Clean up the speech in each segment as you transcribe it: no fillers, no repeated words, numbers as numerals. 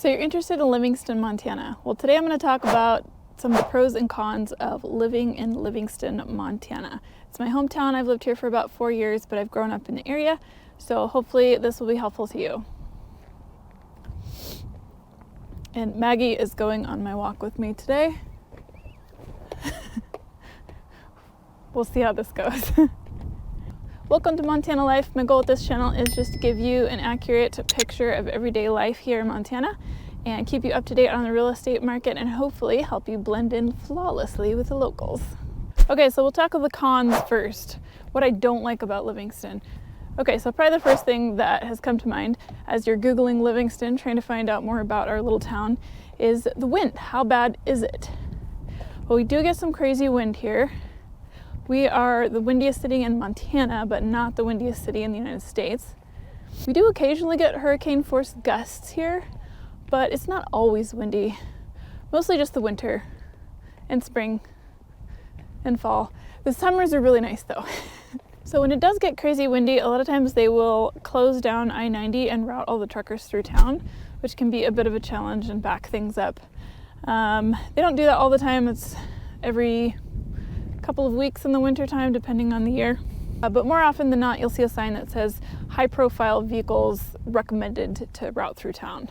So you're interested in Livingston, Montana. Well, today I'm going to talk about some of the pros and cons of living in Livingston, Montana. It's my hometown. I've lived here for about 4 years, but I've grown up in the area, so hopefully this will be helpful to you. And Maggie is going on my walk with me today. We'll see how this goes. Welcome to Montana Life. My goal with this channel is just to give you an accurate picture of everyday life here in Montana and keep you up to date on the real estate market and hopefully help you blend in flawlessly with the locals. Okay, so we'll tackle the cons first. What I don't like about Livingston. Okay, so probably the first thing that has come to mind as you're Googling Livingston, trying to find out more about our little town, is the wind. How bad is it? Well, we do get some crazy wind here. We are the windiest city in Montana, but not the windiest city in the United States. We do occasionally get hurricane force gusts here, but it's not always windy. Mostly just the winter and spring and fall. The summers are really nice though. So when it does get crazy windy, a lot of times they will close down I-90 and route all the truckers through town, which can be a bit of a challenge and back things up. They don't do that all the time. It's every couple of weeks in the winter time, depending on the year. But more often than not, you'll see a sign that says high profile vehicles recommended to route through town.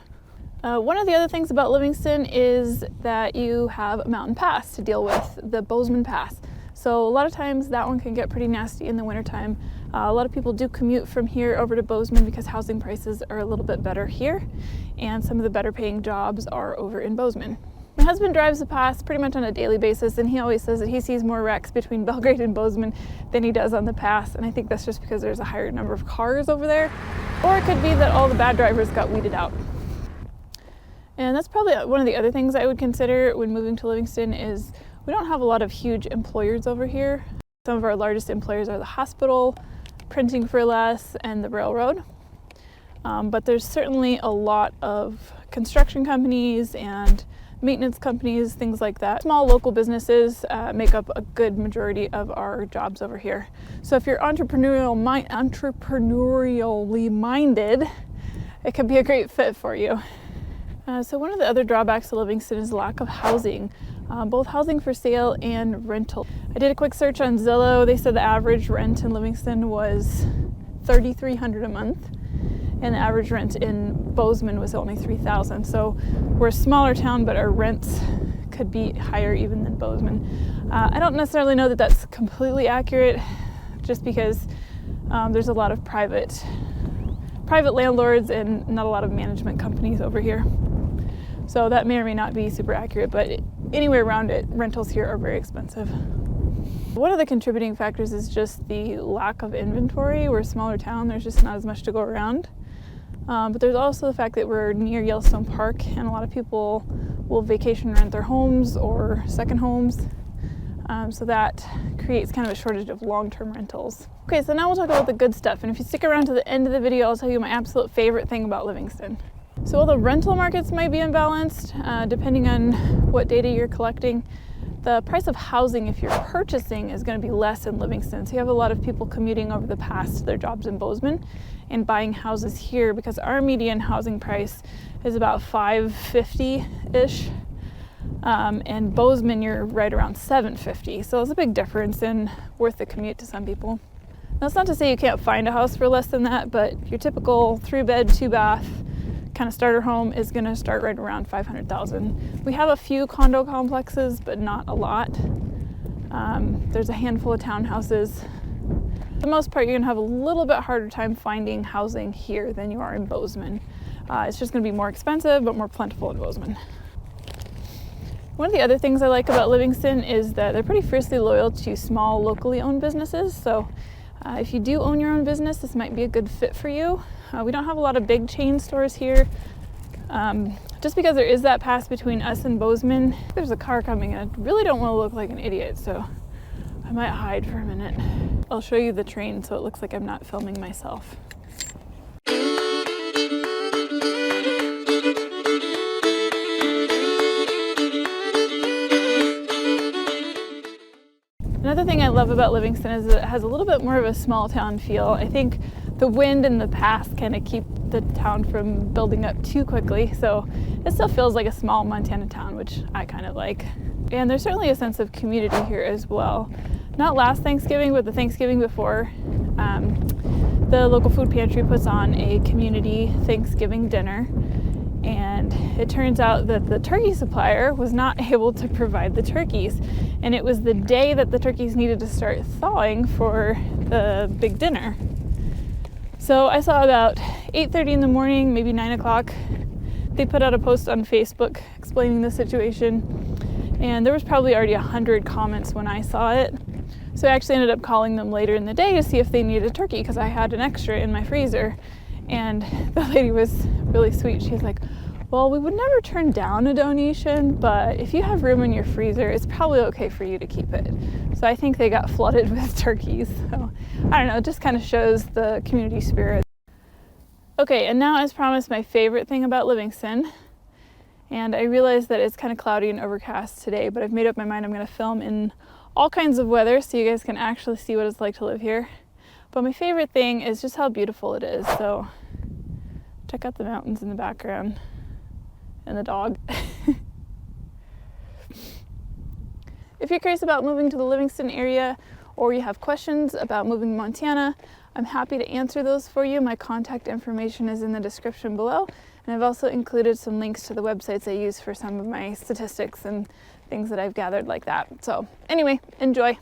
One of the other things about Livingston is that you have a mountain pass to deal with, the Bozeman Pass. So a lot of times that one can get pretty nasty in the wintertime. A lot of people do commute from here over to Bozeman because housing prices are a little bit better here, and some of the better paying jobs are over in Bozeman. My husband drives the pass pretty much on a daily basis, and he always says that he sees more wrecks between Belgrade and Bozeman than he does on the pass, and I think that's just because there's a higher number of cars over there, or it could be that all the bad drivers got weeded out. And that's probably one of the other things I would consider when moving to Livingston is we don't have a lot of huge employers over here. Some of our largest employers are the hospital, Printing for Less, and the railroad. But there's certainly a lot of construction companies and maintenance companies, things like that. Small local businesses make up a good majority of our jobs over here. So if you're entrepreneurially minded, it can be a great fit for you. So one of the other drawbacks to Livingston is lack of housing, both housing for sale and rental. I did a quick search on Zillow. They said the average rent in Livingston was $3,300 a month. And the average rent in Bozeman was only $3,000. So we're a smaller town, but our rents could be higher even than Bozeman. I don't necessarily know that that's completely accurate, just because there's a lot of private landlords and not a lot of management companies over here. So that may or may not be super accurate, but anywhere around it, rentals here are very expensive. One of the contributing factors is just the lack of inventory. We're a smaller town, there's just not as much to go around. But there's also the fact that we're near Yellowstone Park, and a lot of people will vacation rent their homes or second homes. So that creates kind of a shortage of long-term rentals. Okay, so now we'll talk about the good stuff. And if you stick around to the end of the video, I'll tell you my absolute favorite thing about Livingston. So while the rental markets might be imbalanced, depending on what data you're collecting, the price of housing, if you're purchasing, is going to be less in Livingston. So you have a lot of people commuting over the pass to their jobs in Bozeman and buying houses here because our median housing price is about $550-ish. And Bozeman, you're right around $750. So it's a big difference and worth the commute to some people. That's not to say you can't find a house for less than that, but your typical 3-bed, 2-bath kind of starter home is going to start right around $500,000. We have a few condo complexes, but not a lot. There's a handful of townhouses. For the most part, you're going to have a little bit harder time finding housing here than you are in Bozeman. It's just going to be more expensive, but more plentiful in Bozeman. One of the other things I like about Livingston is that they're pretty fiercely loyal to small, locally owned businesses. So if you do own your own business, this might be a good fit for you. We don't have a lot of big chain stores here. Just because there is that pass between us and Bozeman. There's a car coming and I really don't want to look like an idiot, so I might hide for a minute. I'll show you the train so it looks like I'm not filming myself. Another thing I love about Livingston is that it has a little bit more of a small town feel. I think the wind and the pass kind of keep the town from building up too quickly. So it still feels like a small Montana town, which I kind of like. And there's certainly a sense of community here as well. Not last Thanksgiving, but the Thanksgiving before, the local food pantry puts on a community Thanksgiving dinner. And it turns out that the turkey supplier was not able to provide the turkeys. And it was the day that the turkeys needed to start thawing for the big dinner. So I saw about 8:30 in the morning, maybe 9 o'clock, they put out a post on Facebook explaining the situation. And there was probably already 100 comments when I saw it. So I actually ended up calling them later in the day to see if they needed a turkey because I had an extra in my freezer. And the lady was really sweet. She's like, well, we would never turn down a donation, but if you have room in your freezer, it's probably okay for you to keep it. So I think they got flooded with turkeys. So I don't know, it just kind of shows the community spirit. Okay, and now as promised, my favorite thing about Livingston. And I realize that it's kind of cloudy and overcast today, but I've made up my mind I'm going to film in all kinds of weather so you guys can actually see what it's like to live here. But my favorite thing is just how beautiful it is. So check out the mountains in the background and the dog. If you're curious about moving to the Livingston area or you have questions about moving to Montana, I'm happy to answer those for you. My contact information is in the description below. And I've also included some links to the websites I use for some of my statistics and things that I've gathered like that. So anyway, enjoy.